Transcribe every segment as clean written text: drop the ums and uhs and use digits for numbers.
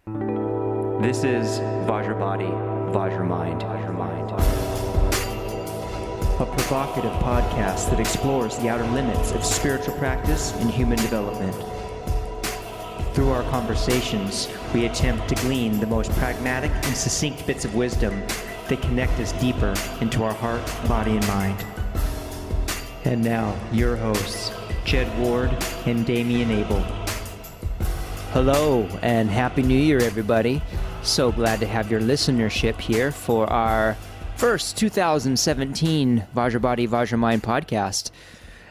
This is Vajra Body, Vajra Mind. A provocative podcast that explores the outer limits of spiritual practice and human development. Through our conversations, we attempt to glean the most pragmatic and succinct bits of wisdom that connect us deeper into our heart, body, and mind. And now, your hosts, Jed Ward and Damien Abel. Hello, and Happy New Year, everybody. So glad to have your listenership here for our first 2017 Vajra Body, Vajra Mind podcast.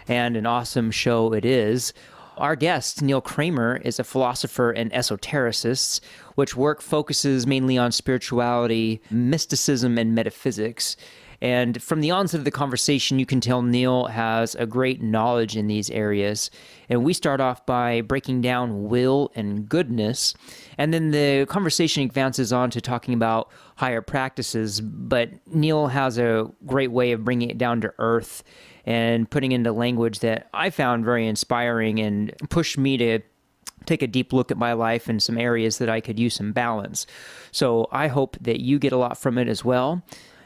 And an awesome show it is. Our guest, Neil Kramer, is a philosopher and esotericist, which work focuses mainly on spirituality, mysticism, and metaphysics. And from the onset of the conversation, you can tell Neil has a great knowledge in these areas. And we start off by breaking down will and goodness. And then the conversation advances on to talking about higher practices. But Neil has a great way of bringing it down to earth and putting into language that I found very inspiring and pushed me to take a deep look at my life and some areas that I could use some balance. So I hope that you get a lot from it as well.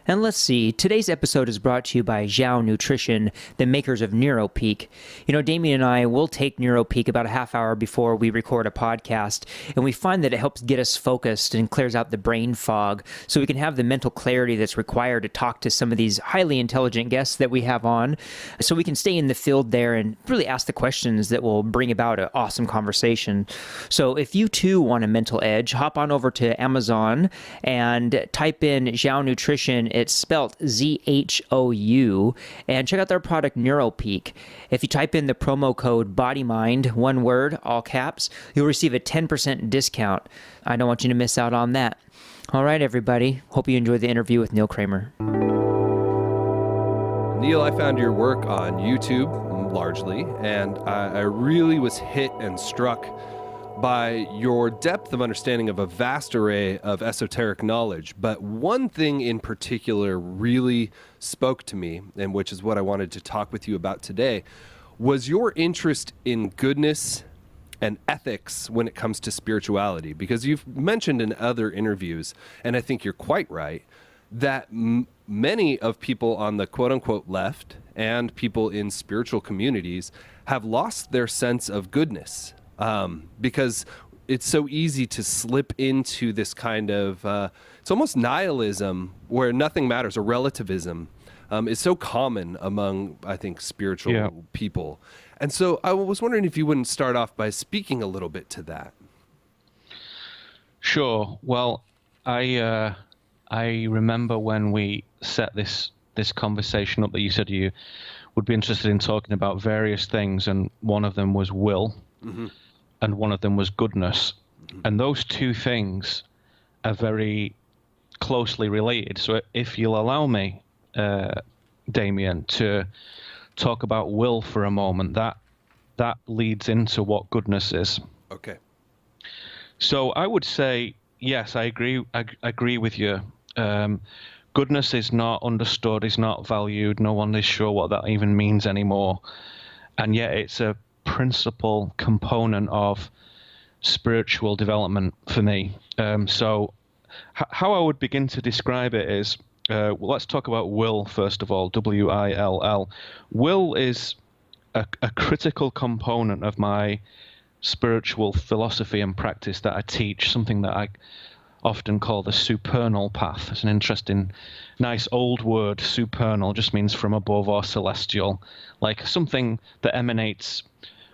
And let's see, today's episode is brought to you by Zhao Nutrition, the makers of NeuroPeak. You know, Damien and I will take NeuroPeak about a half hour before we record a podcast, and we find that it helps get us focused and clears out the brain fog so we can have the mental clarity that's required to talk to some of these highly intelligent guests that we have on, so we can stay in the field there and really ask the questions that will bring about an awesome conversation. So if you too want a mental edge, hop on over to Amazon and type in Zhao Nutrition. It's spelled Z-H-O-U, and check out their product NeuroPeak. If you type in the promo code BODYMIND, one word, all caps, you'll receive a 10% discount. I don't want you to miss out on that. All right, everybody. Hope you enjoyed the interview with Neil Kramer. Neil, I found your work on YouTube, largely, and I really was hit and struck by your depth of understanding of a vast array of esoteric knowledge. But one thing in particular really spoke to me, and which is what I wanted to talk with you about today, was your interest in goodness and ethics when it comes to spirituality. Because you've mentioned in other interviews, and I think you're quite right, that many of people on the quote-unquote left and people in spiritual communities have lost their sense of goodness. Because it's so easy to slip into this kind of, it's almost nihilism where nothing matters, or relativism is so common among, I think, spiritual people. And so I was wondering if you wouldn't start off by speaking a little bit to that. Sure. Well, I remember when we set this conversation up that you said you would be interested in talking about various things, and one of them was will. Mm-hmm. And one of them was goodness. And those two things are very closely related. So if you'll allow me, Damien, to talk about will for a moment, that leads into what goodness is. Okay. So I would say, yes, I agree with you. Goodness is not understood, is not valued. No one is sure what that even means anymore. And yet it's a principal component of spiritual development for me. So how I would begin to describe it is, well, let's talk about will first of all, W-I-L-L. Will is a critical component of my spiritual philosophy and practice that I teach, something that I often call the supernal path. It's an interesting, nice old word. Supernal just means from above or celestial, like something that emanates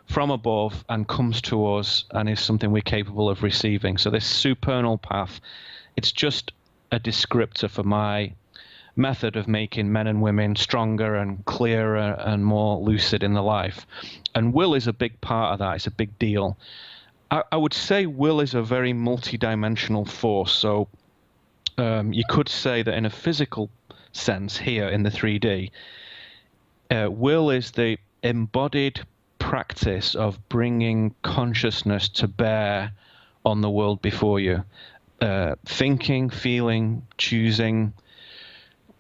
from above and comes to us and is something we're capable of receiving. So this supernal path, it's just a descriptor for my method of making men and women stronger and clearer and more lucid in their life. And will is a big part of that. It's a big deal. I would say will is a very multidimensional force. So you could say that in a physical sense here in the 3D, will is the embodied practice of bringing consciousness to bear on the world before you. Thinking, feeling, choosing,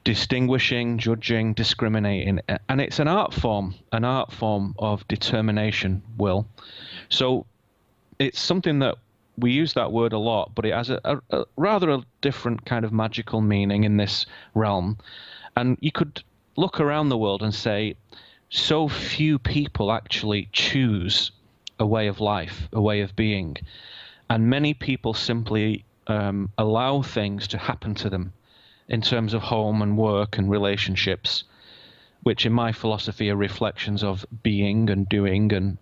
distinguishing, judging, discriminating. And it's an art form of determination, will. So it's something that we use that word a lot, but it has a rather a different kind of magical meaning in this realm. And you could look around the world and say, so few people actually choose a way of life, a way of being. And many people simply allow things to happen to them in terms of home and work and relationships, which in my philosophy are reflections of being and doing and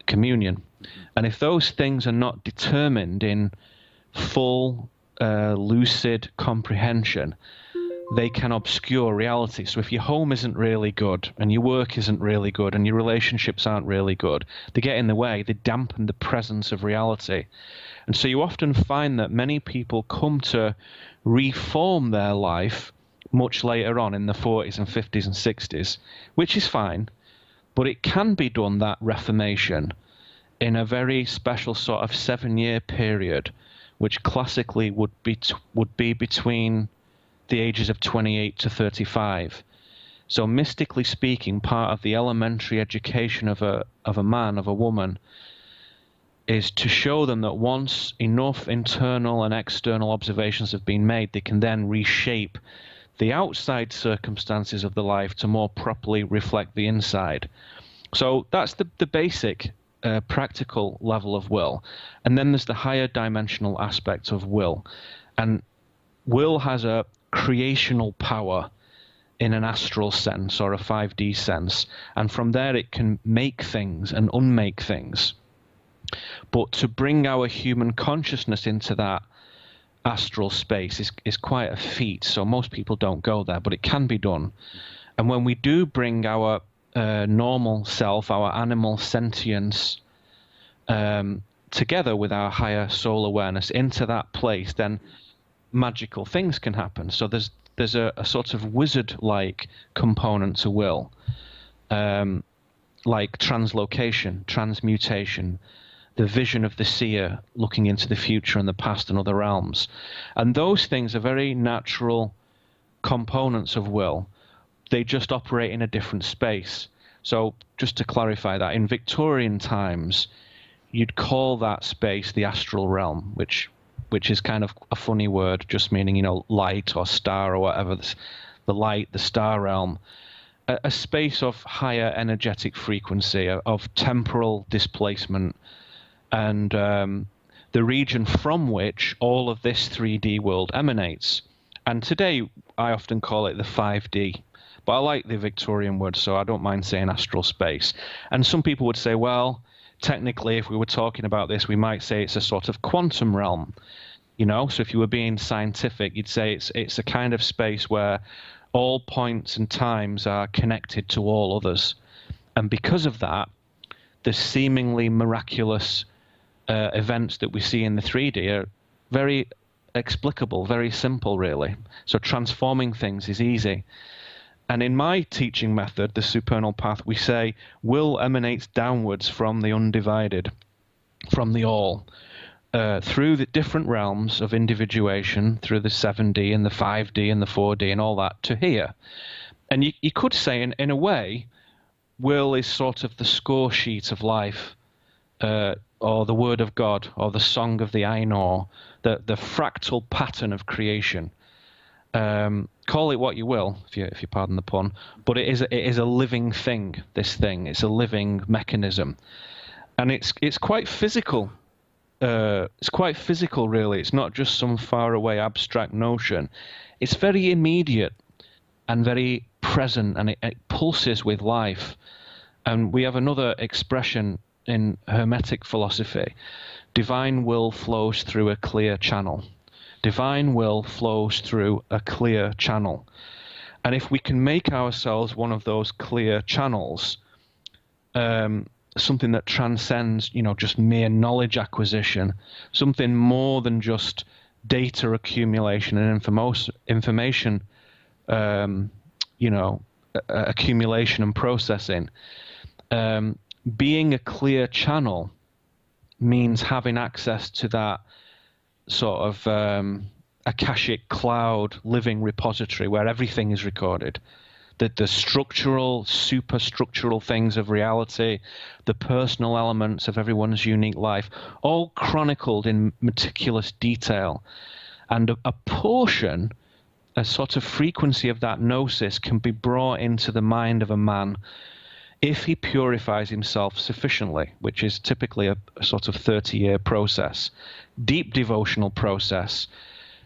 communion. And if those things are not determined in full, lucid comprehension, they can obscure reality. So if your home isn't really good and your work isn't really good and your relationships aren't really good, they get in the way, they dampen the presence of reality. And so you often find that many people come to reform their life much later on in the 40s and 50s and 60s, which is fine, but it can be done, that reformation, in a very special sort of 7-year period, which classically would be between the ages of 28 to 35. So mystically speaking, part of the elementary education of a man, of a woman, is to show them that once enough internal and external observations have been made, they can then reshape the outside circumstances of the life to more properly reflect the inside. So that's the basic practical level of will. And then there's the higher dimensional aspect of will. And will has a creational power in an astral sense or a 5D sense. And from there it can make things and unmake things. But to bring our human consciousness into that astral space is quite a feat. So most people don't go there, but it can be done. And when we do bring our normal self, our animal sentience, together with our higher soul awareness into that place, then magical things can happen. So there's a sort of wizard-like component to will, like translocation, transmutation, the vision of the seer looking into the future and the past and other realms. And those things are very natural components of will. They just operate in a different space. So just to clarify that, in Victorian times, you'd call that space the astral realm, which is kind of a funny word, just meaning, light or star or whatever, the light, the star realm, a space of higher energetic frequency, of temporal displacement, and the region from which all of this 3D world emanates. And today, I often call it the 5D. But I like the Victorian word, so I don't mind saying astral space. And some people would say, well, technically, if we were talking about this, we might say it's a sort of quantum realm. So if you were being scientific, you'd say it's a kind of space where all points and times are connected to all others. And because of that, the seemingly miraculous events that we see in the 3D are very explicable, very simple, really. So transforming things is easy. And in my teaching method, the supernal path, we say will emanates downwards from the undivided, from the all, through the different realms of individuation, through the 7D and the 5D and the 4D and all that, to here. And you could say, in a way, will is sort of the score sheet of life, or the word of God, or the song of the Ainur, the fractal pattern of creation. Call it what you will, if you pardon the pun, but it is a living thing. This thing, it's a living mechanism, and it's quite physical. It's quite physical, really. It's not just some faraway abstract notion. It's very immediate and very present, and it pulses with life. And we have another expression in Hermetic philosophy: divine will flows through a clear channel. Divine will flows through a clear channel. And if we can make ourselves one of those clear channels, something that transcends, just mere knowledge acquisition, something more than just data accumulation and information, accumulation and processing. Being a clear channel means having access to that sort of akashic cloud living repository where everything is recorded. the structural, superstructural things of reality, the personal elements of everyone's unique life, all chronicled in meticulous detail. And a portion, a sort of frequency of that gnosis can be brought into the mind of a man if he purifies himself sufficiently, which is typically a sort of 30-year process, deep devotional process,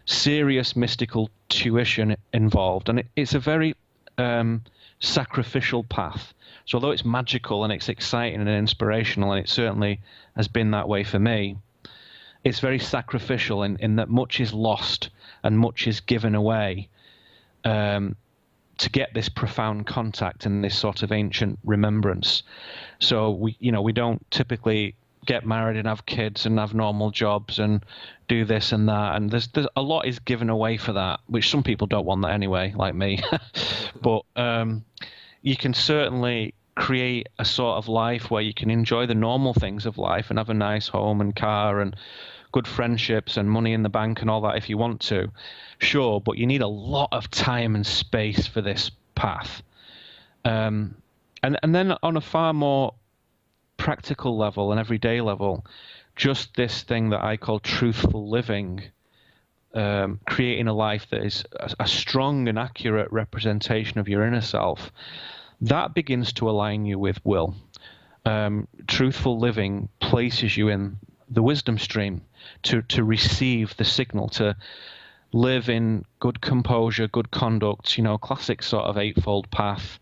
serious mystical tuition involved. And it's a very sacrificial path. So although it's magical and it's exciting and inspirational, and it certainly has been that way for me, it's very sacrificial in that much is lost and much is given away to get this profound contact and this sort of ancient remembrance. So we don't typically get married and have kids and have normal jobs and do this and that, and there's a lot is given away for that, which some people don't want that anyway, like me. But you can certainly create a sort of life where you can enjoy the normal things of life and have a nice home and car and good friendships and money in the bank and all that if you want to, sure, but you need a lot of time and space for this path. And then on a far more practical level and everyday level, just this thing that I call truthful living, creating a life that is a strong and accurate representation of your inner self, that begins to align you with will. Truthful living places you in the wisdom stream to receive the signal, to live in good composure, good conduct, classic sort of eightfold path,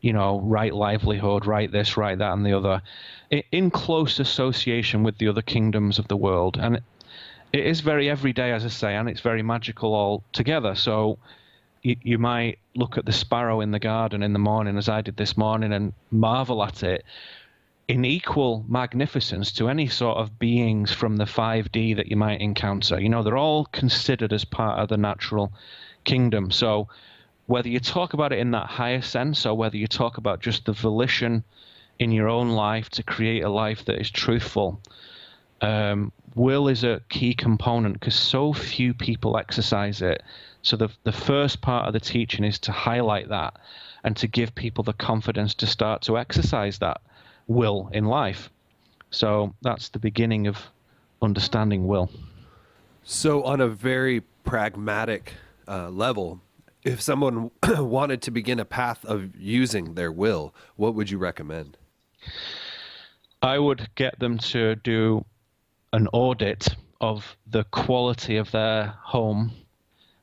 right livelihood, right this, right that, and the other, in close association with the other kingdoms of the world. And it is very everyday, as I say, and it's very magical all together. So you might look at the sparrow in the garden in the morning, as I did this morning, and marvel at it in equal magnificence to any sort of beings from the 5D that you might encounter. They're all considered as part of the natural kingdom. So whether you talk about it in that higher sense or whether you talk about just the volition in your own life to create a life that is truthful, will is a key component because so few people exercise it. So the first part of the teaching is to highlight that and to give people the confidence to start to exercise that will in life. So that's the beginning of understanding will. So on a very pragmatic level, if someone wanted to begin a path of using their will, what would you recommend? I would get them to do an audit of the quality of their home,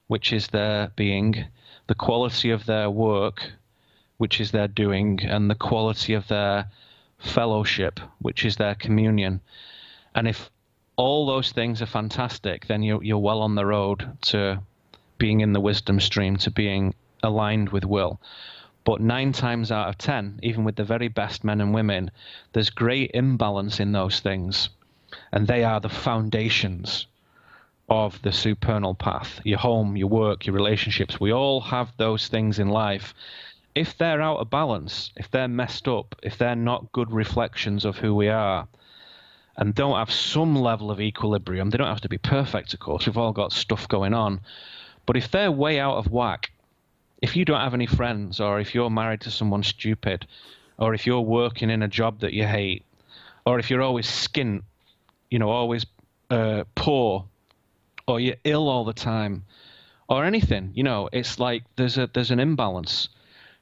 which is their being, the quality of their work, which is their doing, and the quality of their fellowship, which is their communion. And if all those things are fantastic, then you're well on the road to being in the wisdom stream, to being aligned with will. But 9 times out of 10, even with the very best men and women, there's great imbalance in those things. And they are the foundations of the supernal path. Your home, your work, your relationships, we all have those things in life. If they're out of balance, if they're messed up, if they're not good reflections of who we are, and don't have some level of equilibrium, they don't have to be perfect, of course, we've all got stuff going on, but if they're way out of whack, if you don't have any friends, or if you're married to someone stupid, or if you're working in a job that you hate, or if you're always skint, always poor, or you're ill all the time, or anything, it's like there's an imbalance.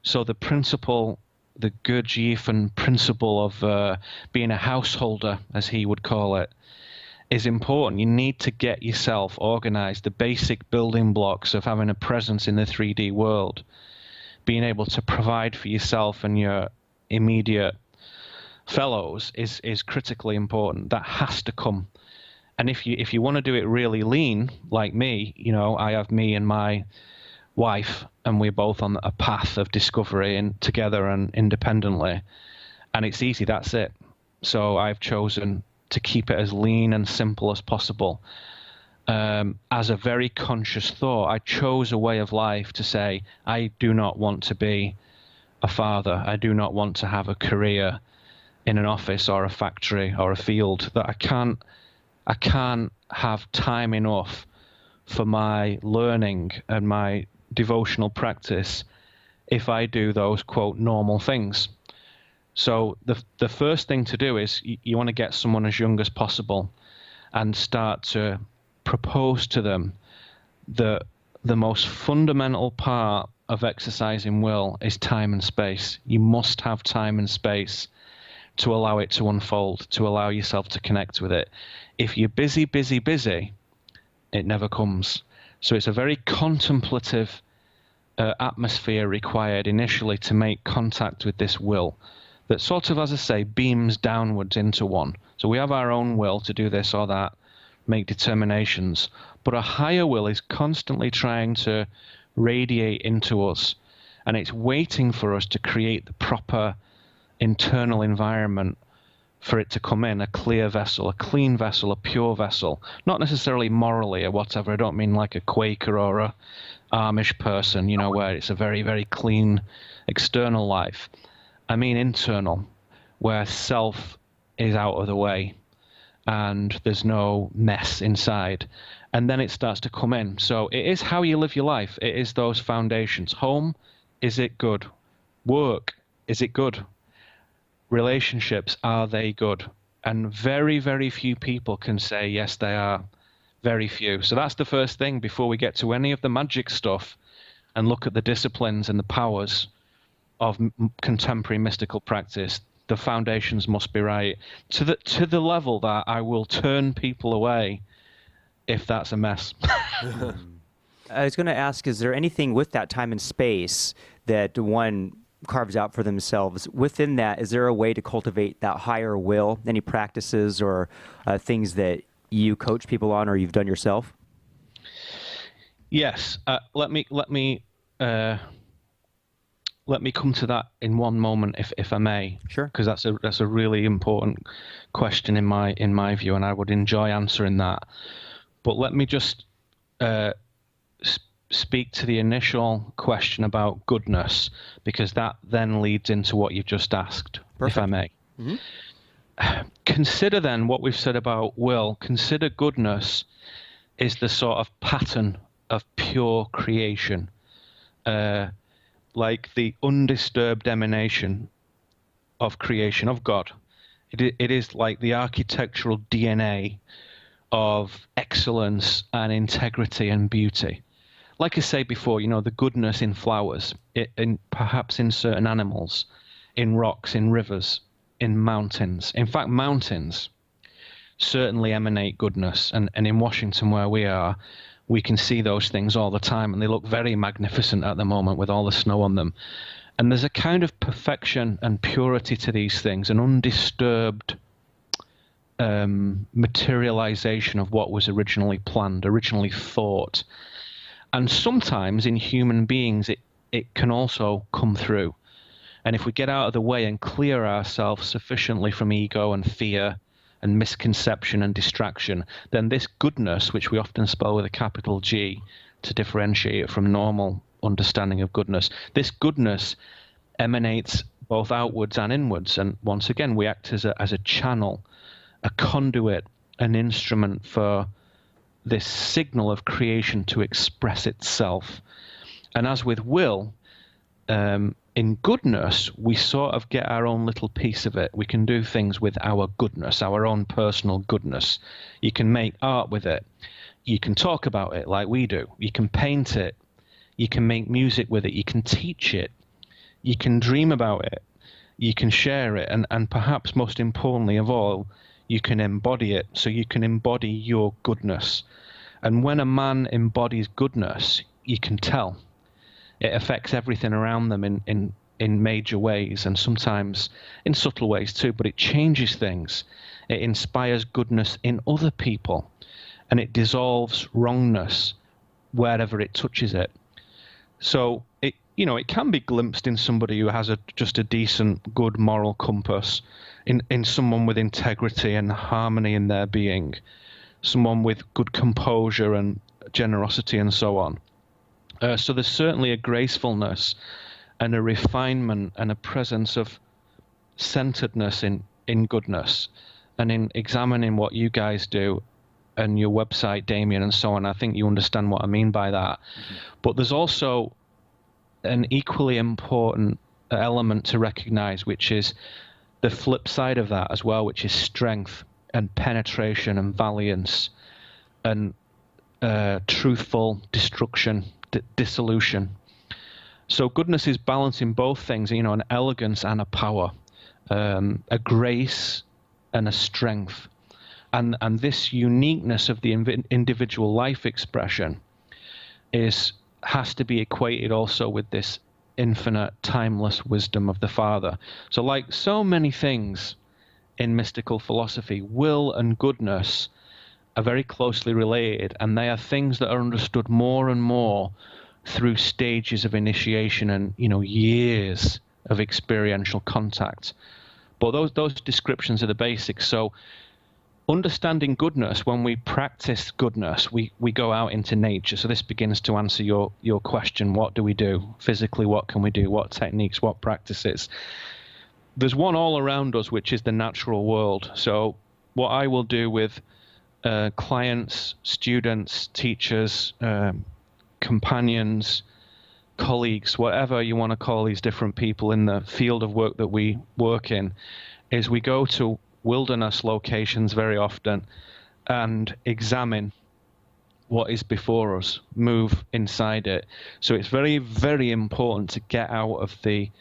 So the principle, the Gurdjieff principle of being a householder, as he would call it, is important. You need to get yourself organized, the basic building blocks of having a presence in the 3D world, being able to provide for yourself and your immediate fellows is critically important. That has to come. And if you want to do it really lean, like me, I have me and my wife, and we're both on a path of discovery and together and independently, and it's easy, that's it. So I've chosen to keep it as lean and simple as possible. As a very conscious thought, I chose a way of life to say, I do not want to be a father. I do not want to have a career in an office or a factory or a field, that I can't have time enough for my learning and my devotional practice if I do those, quote, normal things. So the first thing to do is you want to get someone as young as possible and start to propose to them that the most fundamental part of exercising will is time and space. You must have time and space to allow it to unfold, to allow yourself to connect with it. If you're busy, it never comes. So it's a very contemplative atmosphere required initially to make contact with this will that sort of, as I say, beams downwards into one. So we have our own will to do this or that, make determinations, but a higher will is constantly trying to radiate into us, and it's waiting for us to create the proper internal environment for it to come in, a clear vessel, a clean vessel, a pure vessel, not necessarily morally or whatever. I don't mean like a Quaker or a Amish person, where it's a very, very clean external life. I mean internal, where self is out of the way and there's no mess inside. And then it starts to come in. So it is how you live your life. It is those foundations. Home, is it good? Work, is it good? Relationships, are they good? And very, very few people can say, yes, they are. Very few. So that's the first thing before we get to any of the magic stuff and look at the disciplines and the powers of contemporary mystical practice. The foundations must be right to the level that I will turn people away if that's a mess. I was going to ask, is there anything with that time and space that one carves out for themselves? Within that, is there a way to cultivate that higher will? Any practices or things that you coach people on or you've done yourself? Yes. Let me come to that in one moment, if I may. Sure. Because that's a really important question in my view, and I would enjoy answering that. But let me just speak to the initial question about goodness, because that then leads into what you've just asked, Perfect. If I may. Mm-hmm. Consider then what we've said about will. Consider goodness is the sort of pattern of pure creation, like the undisturbed emanation of creation of God. It is like the architectural DNA of excellence and integrity and beauty. Like I say before, the goodness in flowers, perhaps in certain animals, in rocks, in rivers, in mountains. In fact, mountains certainly emanate goodness. And in Washington, where we are, we can see those things all the time, and they look very magnificent at the moment with all the snow on them. And there's a kind of perfection and purity to these things, an undisturbed materialization of what was originally planned, originally thought. And sometimes in human beings, it can also come through. And if we get out of the way and clear ourselves sufficiently from ego and fear and misconception and distraction, then this goodness, which we often spell with a capital G to differentiate it from normal understanding of goodness, this goodness emanates both outwards and inwards. And once again, we act as a channel, a conduit, an instrument for this signal of creation to express itself. And as with will, in goodness, we sort of get our own little piece of it. We can do things with our goodness, our own personal goodness. You can make art with it. You can talk about it like we do. You can paint it. You can make music with it. You can teach it. You can dream about it. You can share it. And perhaps most importantly of all, you can embody it. So you can embody your goodness. And when a man embodies goodness, you can tell. It affects everything around them in major ways, and sometimes in subtle ways too, but it changes things. It inspires goodness in other people, and it dissolves wrongness wherever it touches it. So it can be glimpsed in somebody who has just a decent, good moral compass, in someone with integrity and harmony in their being, someone with good composure and generosity and so on. So there's certainly a gracefulness and a refinement and a presence of centeredness in goodness. And in examining what you guys do and your website, Damien, and so on, I think you understand what I mean by that. Mm-hmm. But there's also an equally important element to recognize, which is the flip side of that as well, which is strength and penetration and valiance and truthful destruction, dissolution. So goodness is balancing both things, an elegance and a power, a grace and a strength. And this uniqueness of the individual life expression has to be equated also with this infinite, timeless wisdom of the Father. So like so many things in mystical philosophy, will and goodness are very closely related, and they are things that are understood more and more through stages of initiation and, years of experiential contact. But those descriptions are the basics. So understanding goodness, when we practice goodness, we go out into nature. So this begins to answer your question, what do we do? Physically, what can we do? What techniques, what practices? There's one all around us, which is the natural world. So what I will do with clients, students, teachers, companions, colleagues, whatever you want to call these different people in the field of work that we work in, is we go to wilderness locations very often and examine what is before us, move inside it. So it's very, very important to get out of the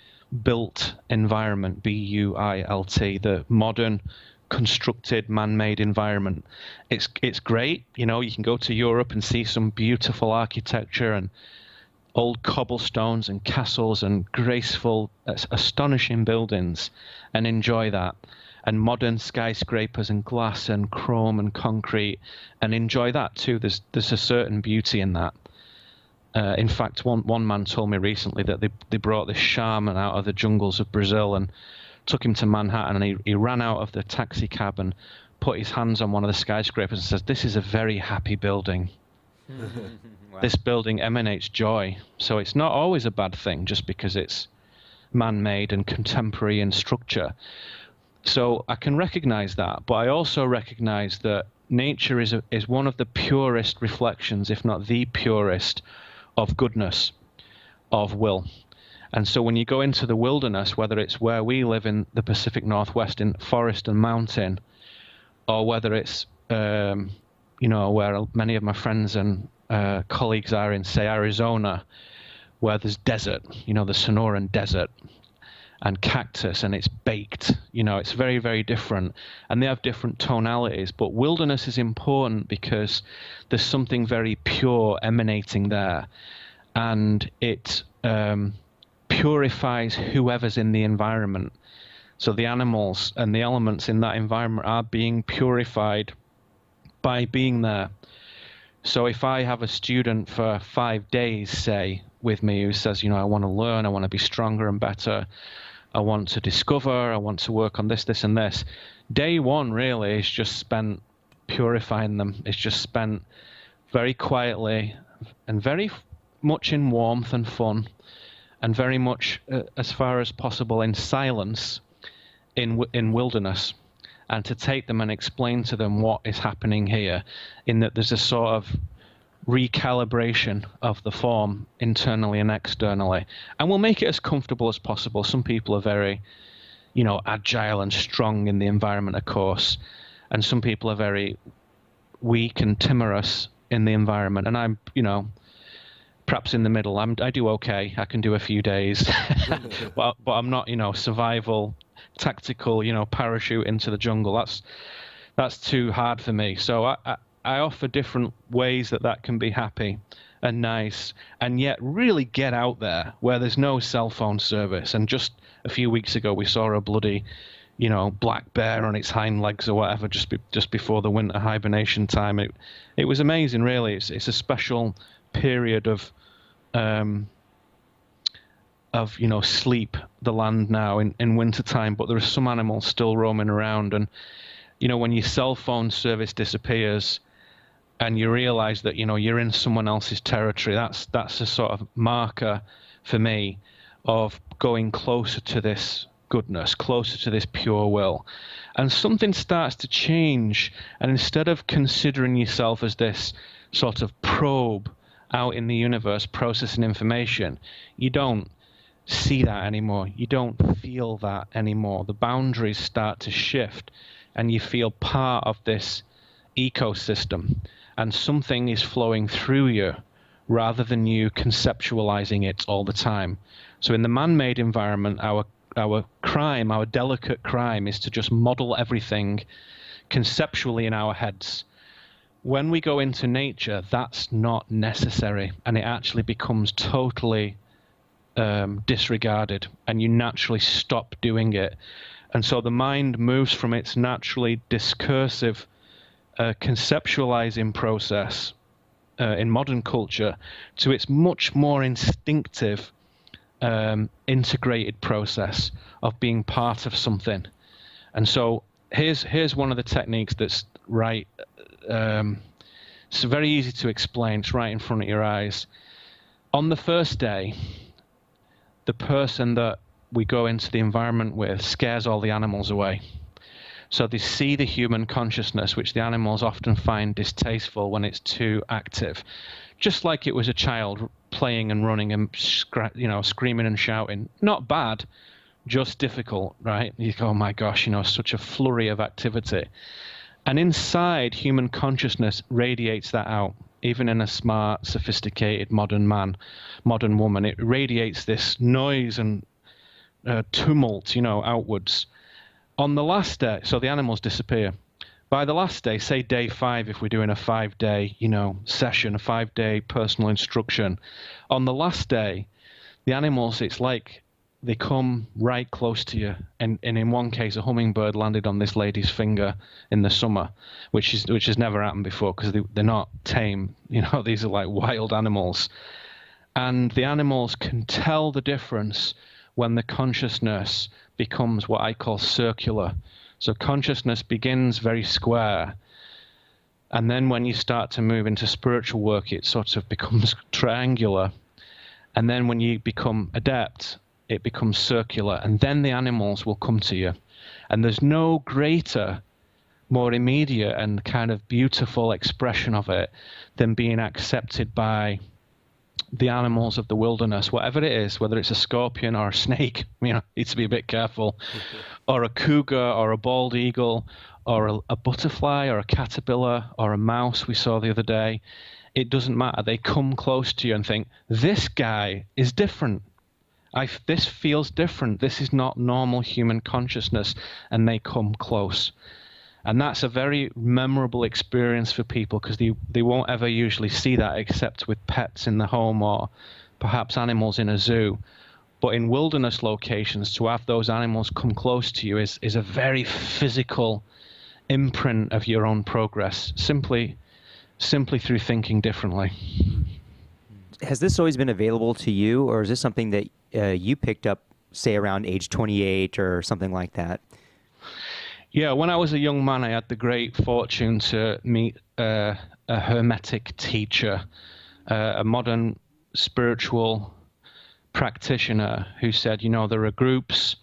built environment, BUILT, the modern constructed man-made environment. It's great, you can go to Europe and see some beautiful architecture and old cobblestones and castles and graceful, astonishing buildings and enjoy that, and modern skyscrapers and glass and chrome and concrete, and enjoy that too. There's a certain beauty in that. In fact, one man told me recently that they brought this shaman out of the jungles of Brazil and took him to Manhattan, and he ran out of the taxi cab and put his hands on one of the skyscrapers and says, "This is a very happy building." Wow. This building emanates joy. So it's not always a bad thing just because it's man-made and contemporary in structure. So I can recognize that, but I also recognize that nature is one of the purest reflections, if not the purest, of goodness, of will. And so when you go into the wilderness, whether it's where we live in the Pacific Northwest in forest and mountain, or whether it's where many of my friends and colleagues are in, say, Arizona, where there's desert, the Sonoran Desert, and cactus, and it's baked, it's very, very different, and they have different tonalities. But wilderness is important because there's something very pure emanating there, and it purifies whoever's in the environment. So the animals and the elements in that environment are being purified by being there. So if I have a student for 5 days, say, with me, who says, I want to learn, I want to be stronger and better, I want to discover, I want to work on this, this, and this. Day one really is just spent purifying them. It's just spent very quietly and very much in warmth and fun, and very much, as far as possible, in silence, in wilderness, and to take them and explain to them what is happening here, in that there's a sort of recalibration of the form internally and externally, and we'll make it as comfortable as possible. Some people are very, agile and strong in the environment, of course, and some people are very weak and timorous in the environment, and I'm, perhaps in the middle. I do okay. I can do a few days, but I'm not, survival, tactical, parachute into the jungle. That's too hard for me. So I offer different ways that can be happy and nice, and yet really get out there where there's no cell phone service. And just a few weeks ago, we saw a bloody, black bear on its hind legs or whatever, just before the winter hibernation time. It was amazing, really. It's a special period of sleep, the land now in winter time, but there are some animals still roaming around. And when your cell phone service disappears and you realize that you're in someone else's territory, that's a sort of marker for me of going closer to this goodness, closer to this pure will. And something starts to change, and instead of considering yourself as this sort of probe out in the universe processing information, you don't see that anymore. You don't feel that anymore. The boundaries start to shift, and you feel part of this ecosystem, and something is flowing through you rather than you conceptualizing it all the time. So in the man-made environment, our crime, our delicate crime, is to just model everything conceptually in our heads. When we go into nature, that's not necessary, and it actually becomes totally disregarded, and you naturally stop doing it. And so the mind moves from its naturally discursive conceptualizing process in modern culture to its much more instinctive integrated process of being part of something. And so here's one of the techniques that's right. It's very easy to explain. It's right in front of your eyes. On the first day, the person that we go into the environment with scares all the animals away. So they see the human consciousness, which the animals often find distasteful when it's too active. Just like it was a child playing and running and screaming and shouting. Not bad, just difficult, right? You go, oh my gosh, such a flurry of activity. And inside, human consciousness radiates that out. Even in a smart, sophisticated modern man, modern woman, it radiates this noise and tumult, outwards. On the last day, so the animals disappear. By the last day, say day 5, if we're doing a 5-day, session, a 5-day personal instruction, on the last day, the animals, it's like they come right close to you. And in one case, a hummingbird landed on this lady's finger in the summer, which has never happened before because they're not tame. These are like wild animals. And the animals can tell the difference when the consciousness becomes what I call circular. So consciousness begins very square, and then when you start to move into spiritual work, it sort of becomes triangular, and then when you become adept, it becomes circular, and then the animals will come to you. And there's no greater, more immediate and kind of beautiful expression of it than being accepted by the animals of the wilderness, whatever it is, whether it's a scorpion or a snake, need to be a bit careful, or a cougar or a bald eagle or a butterfly or a caterpillar or a mouse we saw the other day. It doesn't matter. They come close to you and think, this guy is different. This feels different. This is not normal human consciousness, and they come close. And that's a very memorable experience for people because they won't ever usually see that except with pets in the home or perhaps animals in a zoo. But in wilderness locations, to have those animals come close to you is a very physical imprint of your own progress, simply through thinking differently. Has this always been available to you, or is this something that you picked up, say, around age 28 or something like that? Yeah, when I was a young man, I had the great fortune to meet a Hermetic teacher, a modern spiritual practitioner who said, there are groups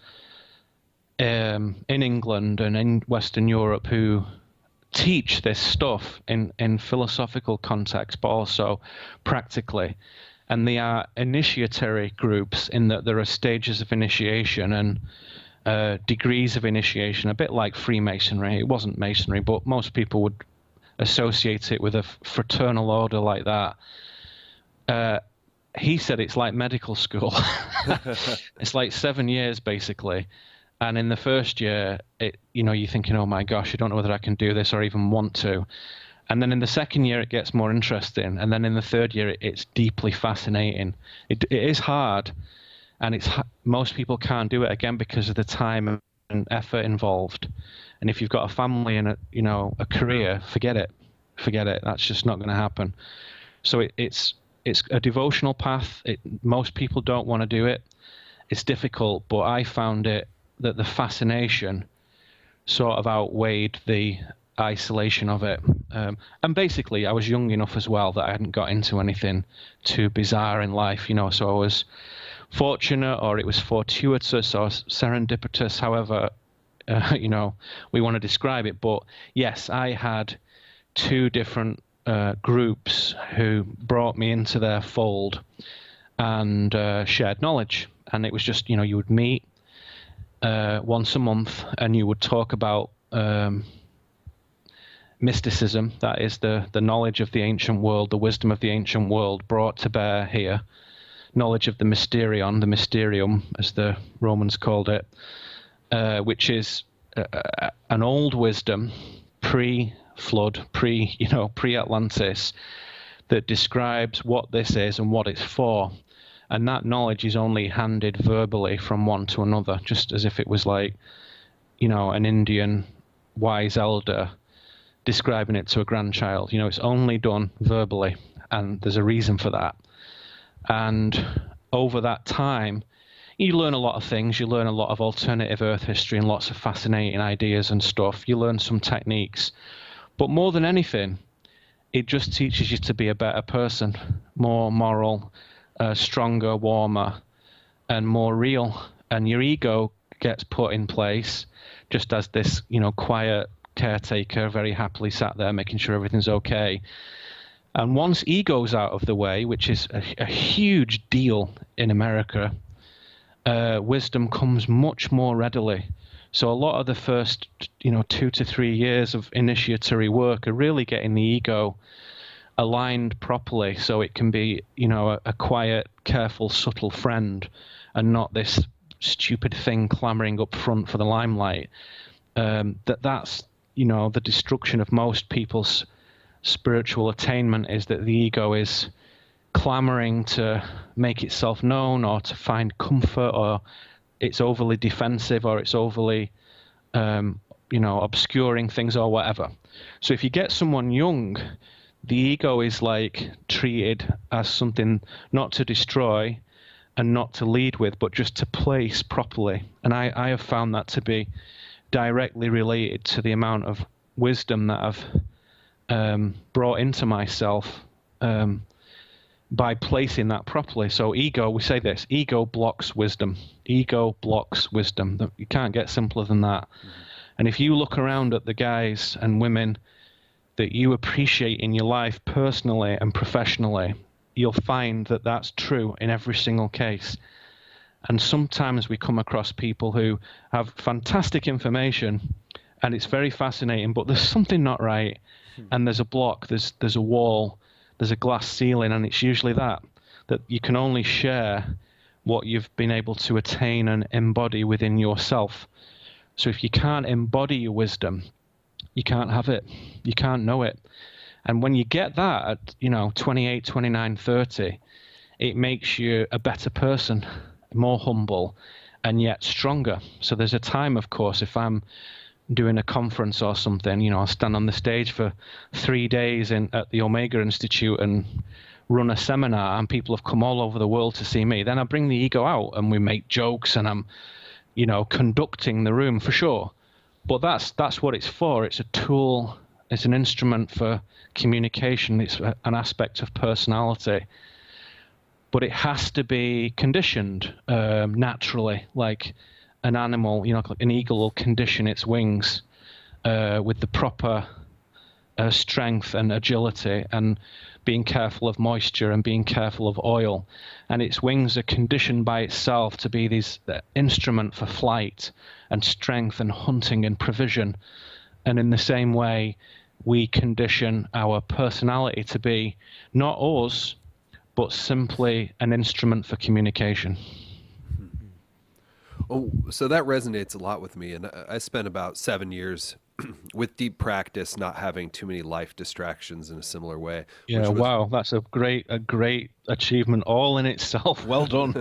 in England and in Western Europe who teach this stuff in philosophical context, but also practically. And they are initiatory groups in that there are stages of initiation and degrees of initiation, a bit like Freemasonry. It wasn't Masonry, but most people would associate it with a fraternal order like that. He said it's like medical school. It's like 7 years, basically. And in the first year, you're thinking, oh my gosh, I don't know whether I can do this or even want to. And then in the second year, it gets more interesting. And then in the third year, it's deeply fascinating. It is hard. And most people can't do it, again, because of the time and effort involved. And if you've got a family and a career, forget it. That's just not going to happen. So it's a devotional path. Most people don't want to do it. It's difficult, but I found that the fascination sort of outweighed the isolation of it. And basically, I was young enough as well that I hadn't got into anything too bizarre in life, so I was fortunate, or it was fortuitous or serendipitous, however we want to describe it. But yes, I had 2 different groups who brought me into their fold and shared knowledge. And it was just, you would meet once a month and you would talk about mysticism, that is the knowledge of the ancient world, the wisdom of the ancient world brought to bear here, knowledge of the mysterion, the mysterium, as the Romans called it, which is an old wisdom, pre-flood, pre-Atlantis, that describes what this is and what it's for. And that knowledge is only handed verbally from one to another, just as if it was like, an Indian wise elder describing it to a grandchild. It's only done verbally, and there's a reason for that. And over that time, you learn a lot of things. You learn a lot of alternative Earth history and lots of fascinating ideas and stuff. You learn some techniques. But more than anything, it just teaches you to be a better person, more moral, stronger, warmer, and more real. And your ego gets put in place just as this, quiet caretaker, very happily sat there making sure everything's okay. And once ego's out of the way, which is a huge deal in America, wisdom comes much more readily. So a lot of the first, 2 to 3 years of initiatory work are really getting the ego aligned properly, so it can be, a quiet, careful, subtle friend, and not this stupid thing clamoring up front for the limelight. That's the destruction of most people's spiritual attainment, is that the ego is clamoring to make itself known or to find comfort, or it's overly defensive, or it's overly obscuring things or whatever. So if you get someone young, the ego is like treated as something not to destroy and not to lead with, but just to place properly. And I have found that to be directly related to the amount of wisdom that I've brought into myself by placing that properly. So ego, we say this, ego blocks wisdom. Ego blocks wisdom. You can't get simpler than that. Mm-hmm. And if you look around at the guys and women that you appreciate in your life personally and professionally, you'll find that that's true in every single case. And sometimes we come across people who have fantastic information and it's very fascinating, but there's something not right, and there's a block, there's a wall, there's a glass ceiling, and it's usually that you can only share what you've been able to attain and embody within yourself. So if you can't embody your wisdom, you can't have it, you can't know it. And when you get that at 28, 29, 30, it makes you a better person, more humble, and yet stronger. So there's a time, of course, if I'm doing a conference or something, I'll stand on the stage for 3 days at the Omega Institute and run a seminar, and people have come all over the world to see me. Then I bring the ego out and we make jokes, and I'm, conducting the room for sure. But that's what it's for. It's a tool. It's an instrument for communication. It's an aspect of personality. But it has to be conditioned naturally, like an animal, like an eagle will condition its wings with the proper strength and agility, and being careful of moisture and being careful of oil. And its wings are conditioned by itself to be these instrument for flight and strength and hunting and provision. And in the same way, we condition our personality to be not us, but simply an instrument for communication. Oh, so that resonates a lot with me. And I spent about 7 years with deep practice, not having too many life distractions in a similar way. Yeah, wow, that's a great achievement all in itself. Well done.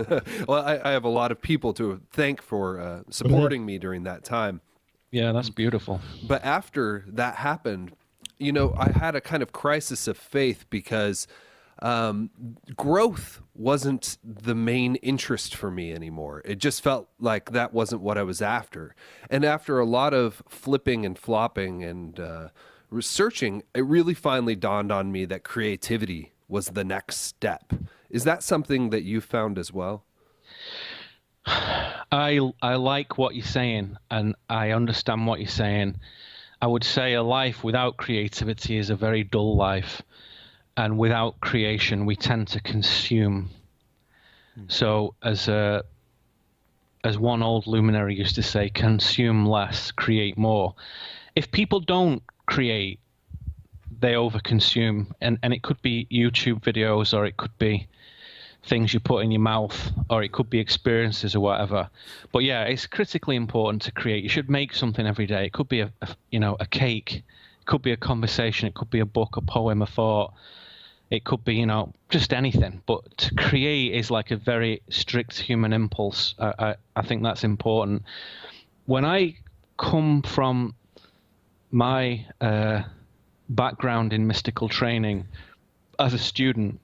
Well, I have a lot of people to thank for supporting me during that time. Yeah, that's beautiful. But after that happened, I had a kind of crisis of faith, because growth wasn't the main interest for me anymore. It just felt like that wasn't what I was after. And after a lot of flipping and flopping and researching, it really finally dawned on me that creativity was the next step. Is that something that you found as well? I like what you're saying, and I understand what you're saying. I would say a life without creativity is a very dull life. And without creation, we tend to consume. So as one old luminary used to say, consume less, create more. If people don't create, they overconsume. And it could be YouTube videos, or it could be things you put in your mouth, or it could be experiences or whatever. But yeah, it's critically important to create. You should make something every day. It could be a cake, it could be a conversation, it could be a book, a poem, a thought. It could be, just anything. But to create is like a very strict human impulse. I think that's important. When I come from my background in mystical training as a student,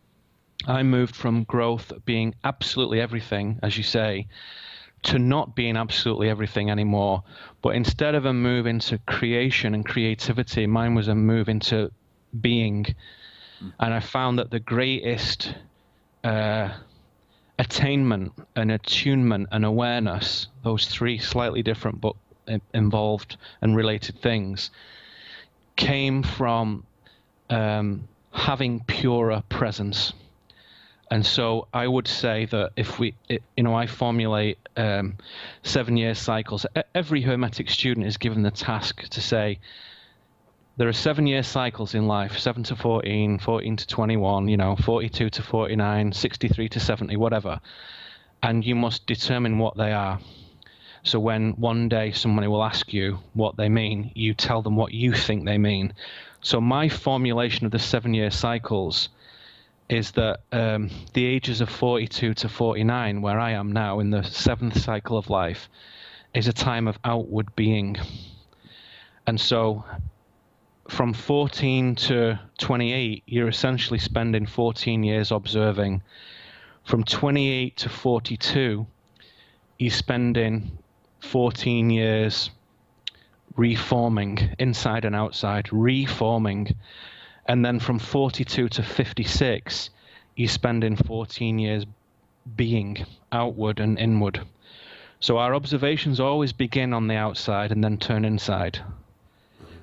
I moved from growth being absolutely everything, as you say, to not being absolutely everything anymore. But instead of a move into creation and creativity, mine was a move into being. And I found that the greatest attainment and attunement and awareness, those three slightly different but involved and related things, came from having purer presence. And so I would say that if I formulate 7-year cycles. Every Hermetic student is given the task to say, there are 7-year cycles in life, 7 to 14, 14 to 21, 42 to 49, 63 to 70, whatever. And you must determine what they are. So when one day somebody will ask you what they mean, you tell them what you think they mean. So my formulation of the 7-year cycles is that the ages of 42 to 49, where I am now in the 7th cycle of life, is a time of outward being. And so from 14 to 28, you're essentially spending 14 years observing. From 28 to 42, you're spending 14 years reforming, inside and outside, reforming. And then from 42 to 56, you're spending 14 years being, outward and inward. So our observations always begin on the outside and then turn inside.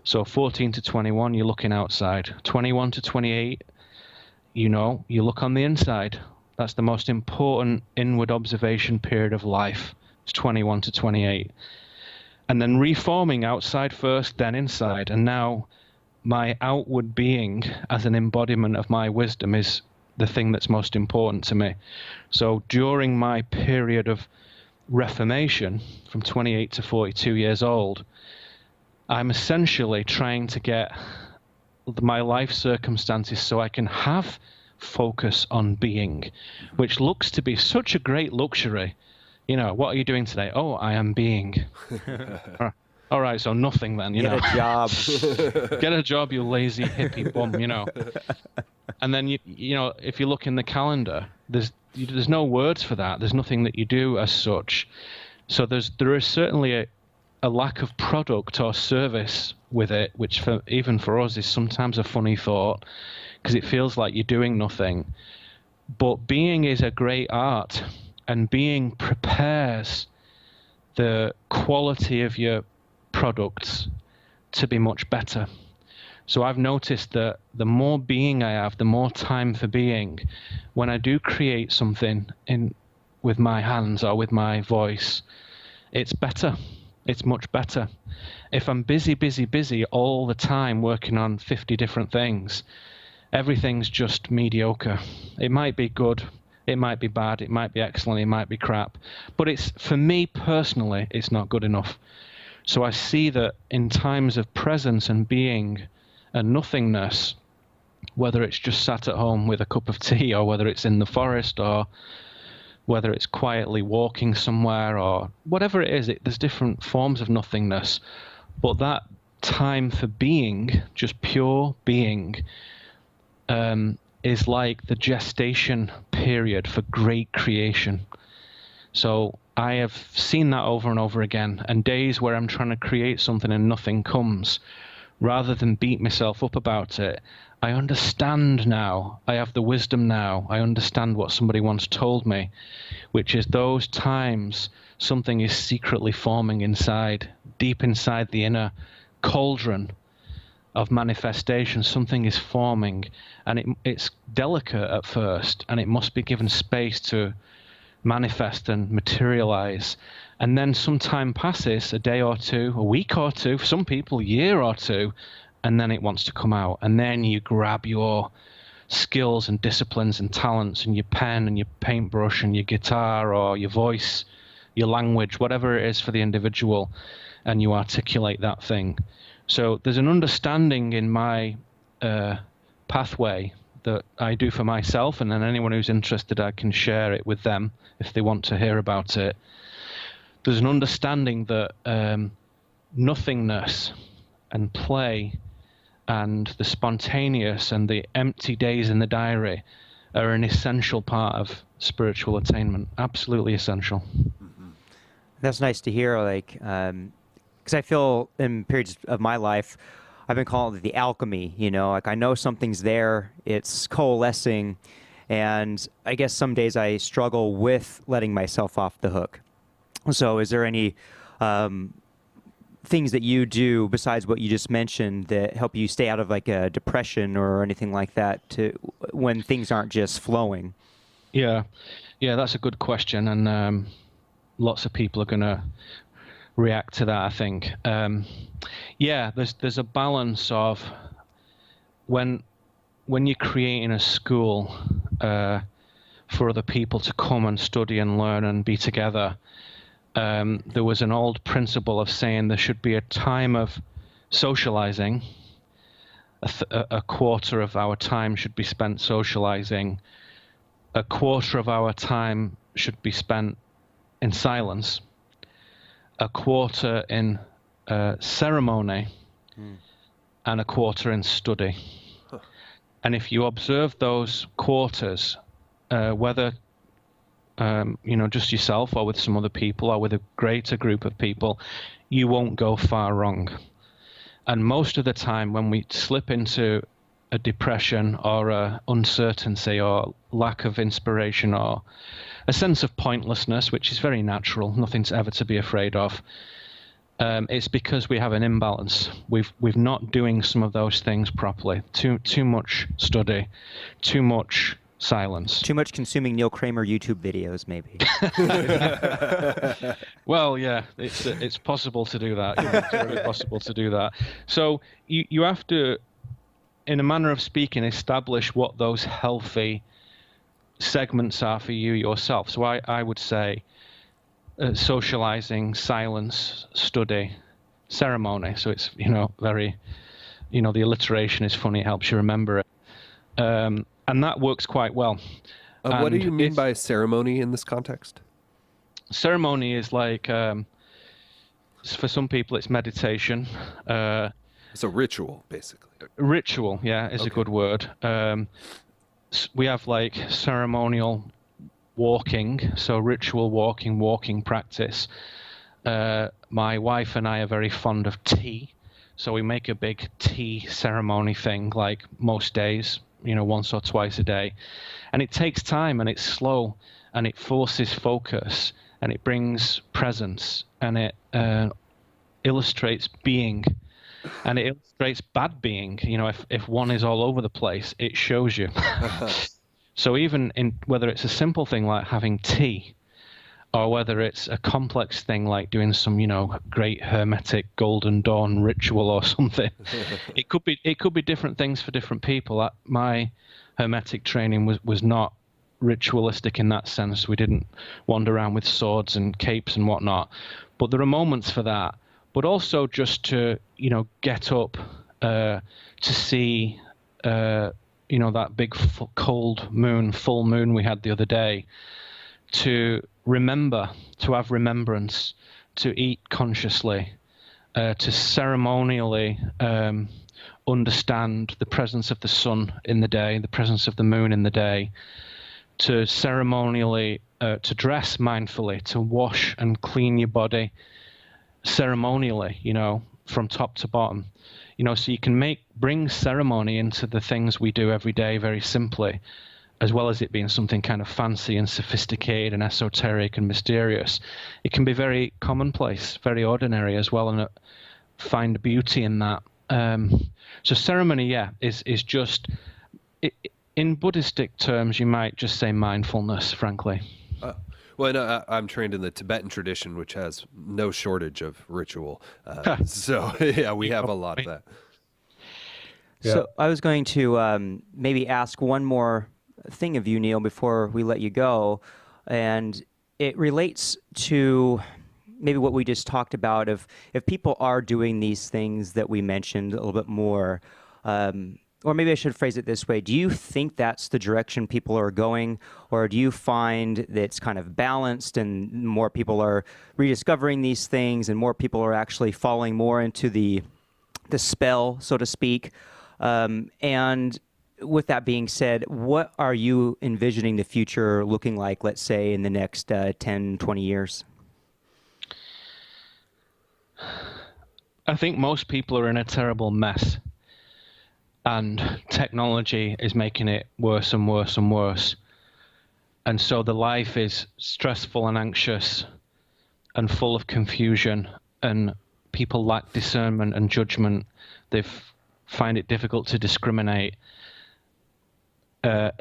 So 14 to 21, you're looking outside. 21 to 28, you look on the inside. That's the most important inward observation period of life. It's 21 to 28. And then reforming outside first, then inside. And now my outward being as an embodiment of my wisdom is the thing that's most important to me. So during my period of reformation, from 28 to 42 years old, I'm essentially trying to get my life circumstances so I can have focus on being, which looks to be such a great luxury. What are you doing today? Oh, I am being. All right, so nothing then, Get a job. Get a job, you lazy hippie bum, And then, if you look in the calendar, there's no words for that. There's nothing that you do as such. So there is certainly a lack of product or service with it, which even for us is sometimes a funny thought, because it feels like you're doing nothing. But being is a great art, and being prepares the quality of your products to be much better. So I've noticed that the more being I have, the more time for being. When I do create something with my hands or with my voice, it's better. It's much better. If I'm busy all the time working on 50 different things, everything's just mediocre. It might be good, it might be bad, it might be excellent, it might be crap. But for me personally, it's not good enough. So I see that in times of presence and being and nothingness, whether it's just sat at home with a cup of tea, or whether it's in the forest, or whether it's quietly walking somewhere, or whatever it is, there's different forms of nothingness. But that time for being, just pure being, is like the gestation period for great creation. So I have seen that over and over again, and days where I'm trying to create something and nothing comes, rather than beat myself up about it, I understand now, I have the wisdom now, I understand what somebody once told me, which is those times something is secretly forming inside, deep inside the inner cauldron of manifestation. Something is forming, and it's delicate at first, and it must be given space to manifest and materialize. And then some time passes, a day or two, a week or two, for some people a year or two, and then it wants to come out. And then you grab your skills and disciplines and talents and your pen and your paintbrush and your guitar or your voice, your language, whatever it is for the individual, and you articulate that thing. So there's an understanding in my pathway that I do for myself, and then anyone who's interested, I can share it with them if they want to hear about it. There's an understanding that nothingness and play and the spontaneous and the empty days in the diary are an essential part of spiritual attainment. Absolutely essential. That's nice to hear, like, because I feel in periods of my life, I've been calling it the alchemy, you know, like I know something's there, it's coalescing, and I guess some days I struggle with letting myself off the hook. So is there any things that you do besides what you just mentioned that help you stay out of like a depression or anything like that to when things aren't just flowing? Yeah, that's a good question, and lots of people are going to react to that, I think. There's a balance of when you're creating a school for other people to come and study and learn and be together. There was an old principle of saying there should be a time of socializing. A quarter of our time should be spent socializing. A quarter of our time should be spent in silence. A quarter in ceremony, and a quarter in study. And if you observe those quarters, whether just yourself or with some other people or with a greater group of people, you won't go far wrong. And most of the time when we slip into a depression or a uncertainty or lack of inspiration or a sense of pointlessness, which is very natural, nothing's ever to be afraid of, it's because we have an imbalance. We've not doing some of those things properly. Too much study, too much silence. Too much consuming Neil Kramer YouTube videos, maybe. Well, yeah, it's possible to do that. It's very possible to do that. So you have to, in a manner of speaking, establish what those healthy segments are for you yourself. So I would say socializing, silence, study, ceremony. So it's, very, the alliteration is funny. It helps you remember it. And that works quite well. What do you mean by ceremony in this context? Ceremony is like, for some people, it's meditation. It's a ritual, basically. Ritual, yeah, is a good word. We have like ceremonial walking, so ritual walking practice. My wife and I are very fond of tea, so we make a big tea ceremony thing, like most days, once or twice a day. And it takes time, and it's slow, and it forces focus, and it brings presence, and it illustrates being. And it illustrates bad being. If one is all over the place, it shows you. So even in whether it's a simple thing like having tea, or whether it's a complex thing like doing some, great hermetic golden dawn ritual or something, it could be different things for different people. My hermetic training was not ritualistic in that sense. We didn't wander around with swords and capes and whatnot. But there are moments for that. But also just to, get up to see, that big cold moon, full moon we had the other day, to remember, to have remembrance, to eat consciously, to ceremonially understand the presence of the sun in the day, the presence of the moon in the day, to ceremonially, to dress mindfully, to wash and clean your body ceremonially, from top to bottom, so you can bring ceremony into the things we do every day very simply, as well as it being something kind of fancy and sophisticated and esoteric and mysterious. It can be very commonplace, very ordinary as well. And find beauty in that. So ceremony, is just, in Buddhistic terms, you might just say mindfulness, frankly. Well, no, I'm trained in the Tibetan tradition, which has no shortage of ritual. So, yeah, we have a lot of that. So I was going to maybe ask one more thing of you, Neil, before we let you go. And it relates to maybe what we just talked about of if people are doing these things that we mentioned a little bit more, or maybe I should phrase it this way. Do you think that's the direction people are going, or do you find that it's kind of balanced and more people are rediscovering these things and more people are actually falling more into the spell, so to speak? And with that being said, what are you envisioning the future looking like, let's say, in the next 10, 20 years? I think most people are in a terrible mess. And technology is making it worse and worse and worse. And so the life is stressful and anxious and full of confusion, and people lack discernment and judgment. They find it difficult to discriminate.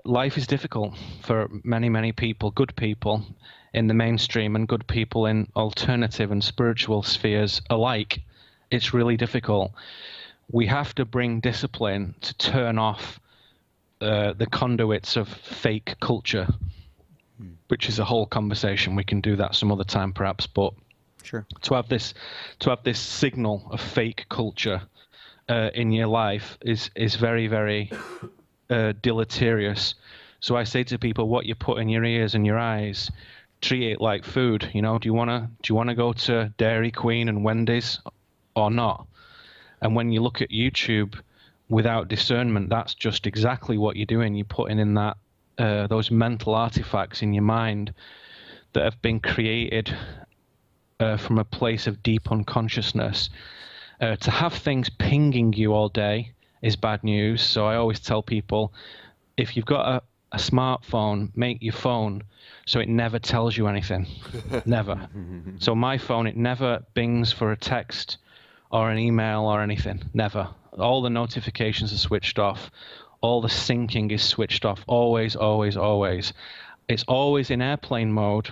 Life is difficult for many, many people, good people in the mainstream and good people in alternative and spiritual spheres alike. It's really difficult. We have to bring discipline to turn off the conduits of fake culture, which is a whole conversation. We can do that some other time, perhaps. But sure, to have this signal of fake culture in your life is very, very deleterious. So I say to people, what you put in your ears and your eyes, treat it like food. You know, do you wanna go to Dairy Queen and Wendy's or not? And when you look at YouTube without discernment, that's just exactly what you're doing. You're putting in that those mental artifacts in your mind that have been created from a place of deep unconsciousness. To have things pinging you all day is bad news. So I always tell people, if you've got a smartphone, make your phone so it never tells you anything. Never. So my phone, it never bings for a text or an email or anything. Never. All the notifications are switched off. All the syncing is switched off. Always, always, always. It's always in airplane mode,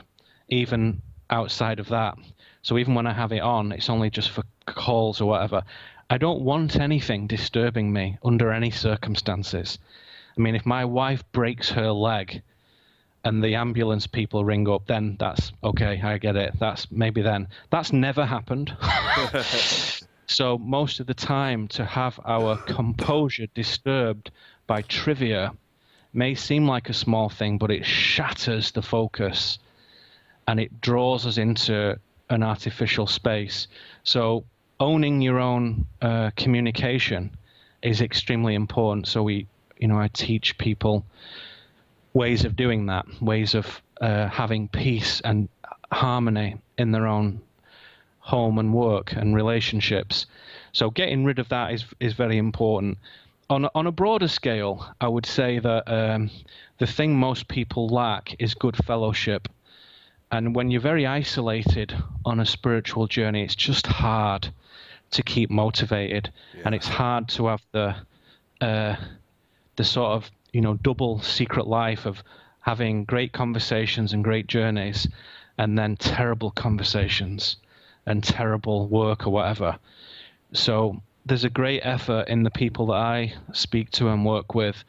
even outside of that. So even when I have it on, it's only just for calls or whatever. I don't want anything disturbing me under any circumstances. I mean, if my wife breaks her leg and the ambulance people ring up, then that's okay, I get it. That's maybe then. That's never happened. So most of the time, to have our composure disturbed by trivia may seem like a small thing, but it shatters the focus and it draws us into an artificial space. So owning your own communication is extremely important. So I teach people ways of doing that, ways of having peace and harmony in their own home and work and relationships. So getting rid of that is very important. On a broader scale, I would say that the thing most people lack is good fellowship. And when you're very isolated on a spiritual journey, it's just hard to keep motivated. Yeah. And it's hard to have the sort of, double secret life of having great conversations and great journeys and then terrible conversations and terrible work or whatever. So there's a great effort in the people that I speak to and work with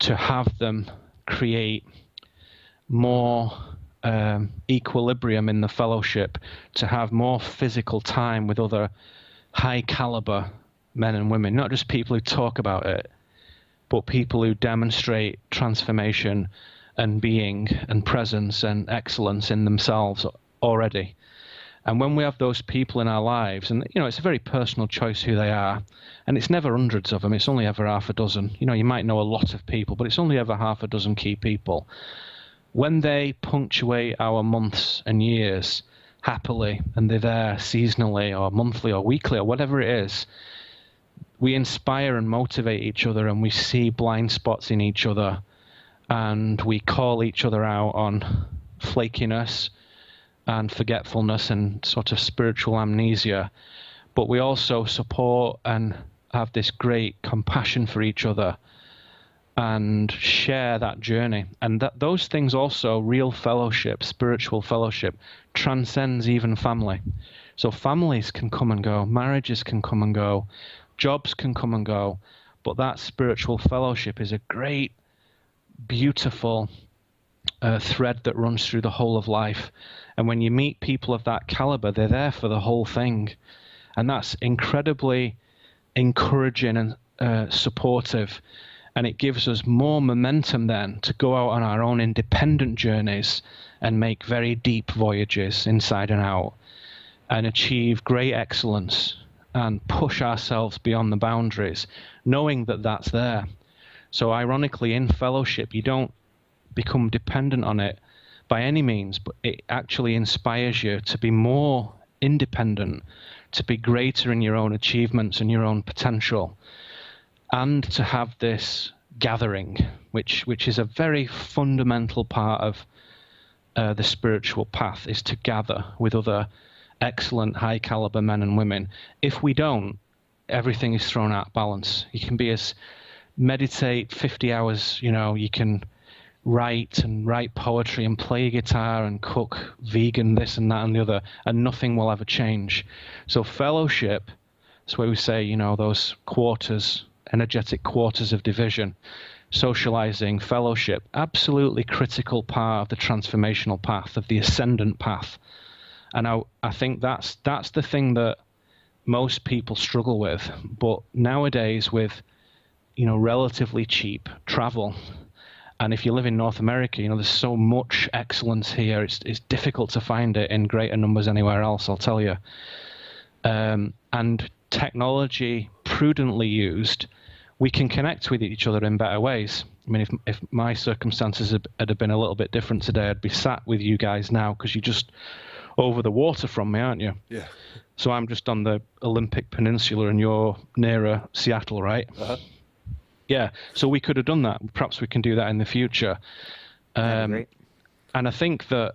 to have them create more equilibrium in the fellowship, to have more physical time with other high caliber men and women, not just people who talk about it, but people who demonstrate transformation and being and presence and excellence in themselves already. And when we have those people in our lives, and it's a very personal choice who they are, and it's never hundreds of them, it's only ever half a dozen. You might know a lot of people, but it's only ever half a dozen key people. When they punctuate our months and years happily, and they're there seasonally or monthly or weekly or whatever it is, we inspire and motivate each other, and we see blind spots in each other, and we call each other out on flakiness and forgetfulness and sort of spiritual amnesia. but we also support and have this great compassion for each other and share that journey. And that those things also, real fellowship, spiritual fellowship, transcends even family. So families can come and go, marriages can come and go, jobs can come and go, but that spiritual fellowship is a great, beautiful thread that runs through the whole of life. And when you meet people of that caliber, they're there for the whole thing. And that's incredibly encouraging and supportive. And it gives us more momentum then to go out on our own independent journeys and make very deep voyages inside and out and achieve great excellence and push ourselves beyond the boundaries, knowing that that's there. So ironically, in fellowship, you don't become dependent on it by any means, but it actually inspires you to be more independent, to be greater in your own achievements and your own potential, and to have this gathering, which is a very fundamental part of the spiritual path, is to gather with other excellent high caliber men and women. If we don't, everything is thrown out of balance. You can be as meditate 50 hours, you can write poetry and play guitar and cook vegan this and that and the other, and nothing will ever change. So fellowship, that's where we say, those quarters, energetic quarters of division, socializing, fellowship, absolutely critical part of the transformational path, of the ascendant path. And I think that's the thing that most people struggle with. But nowadays with, relatively cheap travel, and if you live in North America, there's so much excellence here. It's difficult to find it in greater numbers anywhere else, I'll tell you. And technology prudently used, we can connect with each other in better ways. I mean, if my circumstances had been a little bit different today, I'd be sat with you guys now, because you're just over the water from me, aren't you? Yeah. So I'm just on the Olympic Peninsula and you're nearer Seattle, right? Uh-huh. Yeah. So we could have done that. Perhaps we can do that in the future. Great. And I think that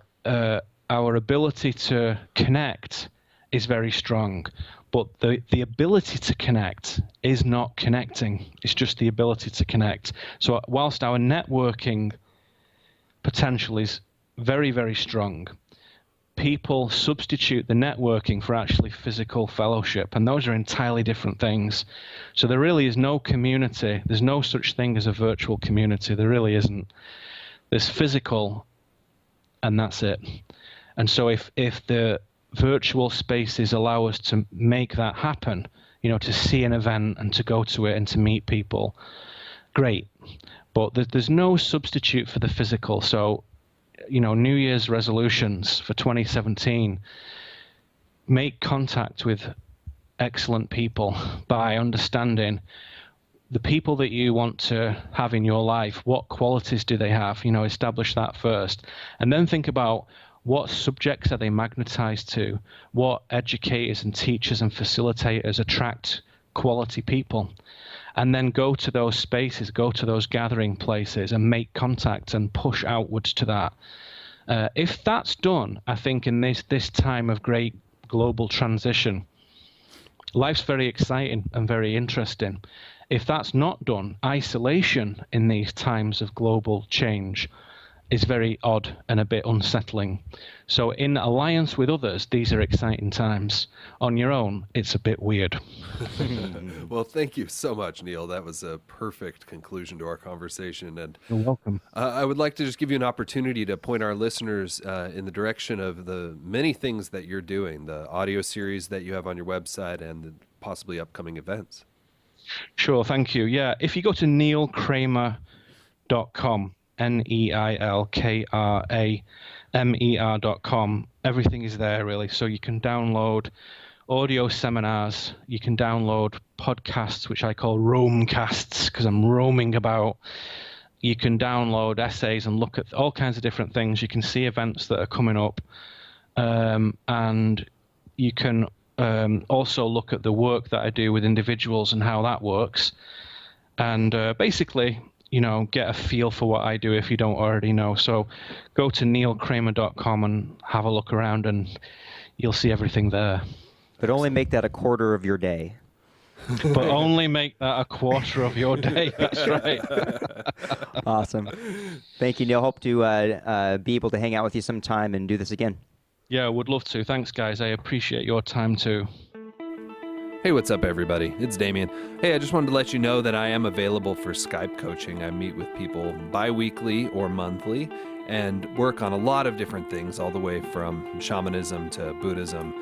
our ability to connect is very strong. But the ability to connect is not connecting. It's just the ability to connect. So whilst our networking potential is very, very strong, people substitute the networking for actually physical fellowship, and those are entirely different things. So there really is no community. There's no such thing as a virtual community. There really isn't. There's physical, and that's it. And so if the virtual spaces allow us to make that happen, to see an event and to go to it and to meet people, great. But there's no substitute for the physical. So New Year's resolutions for 2017, make contact with excellent people by understanding the people that you want to have in your life. What qualities do they have? Establish that first. And then think about what subjects are they magnetized to? What educators and teachers and facilitators attract quality people? And then go to those spaces, go to those gathering places and make contact and push outwards to that. If that's done, I think in this time of great global transition, life's very exciting and very interesting. If that's not done, isolation in these times of global change is very odd and a bit unsettling. So in alliance with others, these are exciting times. On your own, it's a bit weird. Well, thank you so much, Neil. That was a perfect conclusion to our conversation. And You're welcome. I would like to just give you an opportunity to point our listeners in the direction of the many things that you're doing, the audio series that you have on your website and the possibly upcoming events. Sure, thank you. Yeah, if you go to neilkramer.com, neilkramer.com, everything is there really. So you can download audio seminars, you can download podcasts, which I call roamcasts because I'm roaming about. You can download essays and look at all kinds of different things. You can see events that are coming up, and you can also look at the work that I do with individuals and how that works, and basically get a feel for what I do if you don't already know. So go to neilkramer.com and have a look around and you'll see everything there. But only make that a quarter of your day. But only make that a quarter of your day. That's right. Awesome. Thank you, Neil. Hope to be able to hang out with you sometime and do this again. Yeah, would love to. Thanks, guys. I appreciate your time too. Hey, what's up, everybody? It's Damien. Hey, I just wanted to let you know that I am available for Skype coaching. I meet with people bi-weekly or monthly and work on a lot of different things, all the way from shamanism to Buddhism,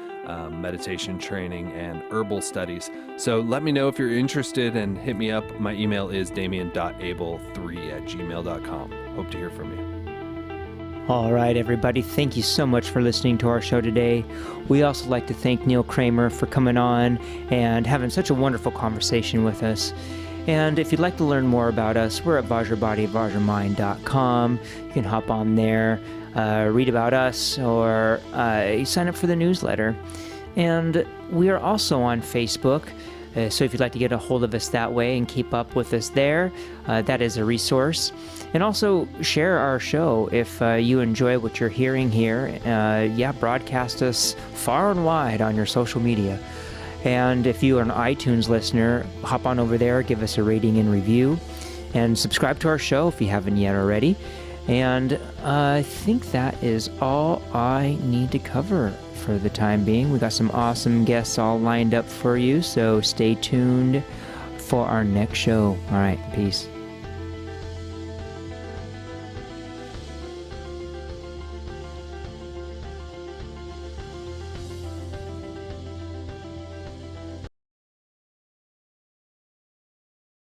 meditation training, and herbal studies. So let me know if you're interested and hit me up. My email is damien.able3@gmail.com. Hope to hear from you. All right, everybody, thank you so much for listening to our show today. We also like to thank Neil Kramer for coming on and having such a wonderful conversation with us. And if you'd like to learn more about us, we're at vajrabody.vajramind.com. You can hop on there, read about us, or sign up for the newsletter. And we are also on Facebook. So if you'd like to get a hold of us that way and keep up with us there, that is a resource. And also share our show if you enjoy what you're hearing here. Broadcast us far and wide on your social media. And if you are an iTunes listener, hop on over there, give us a rating and review, and subscribe to our show if you haven't yet already. And I think that is all I need to cover for the time being. We got some awesome guests all lined up for you, so stay tuned for our next show. All right, peace.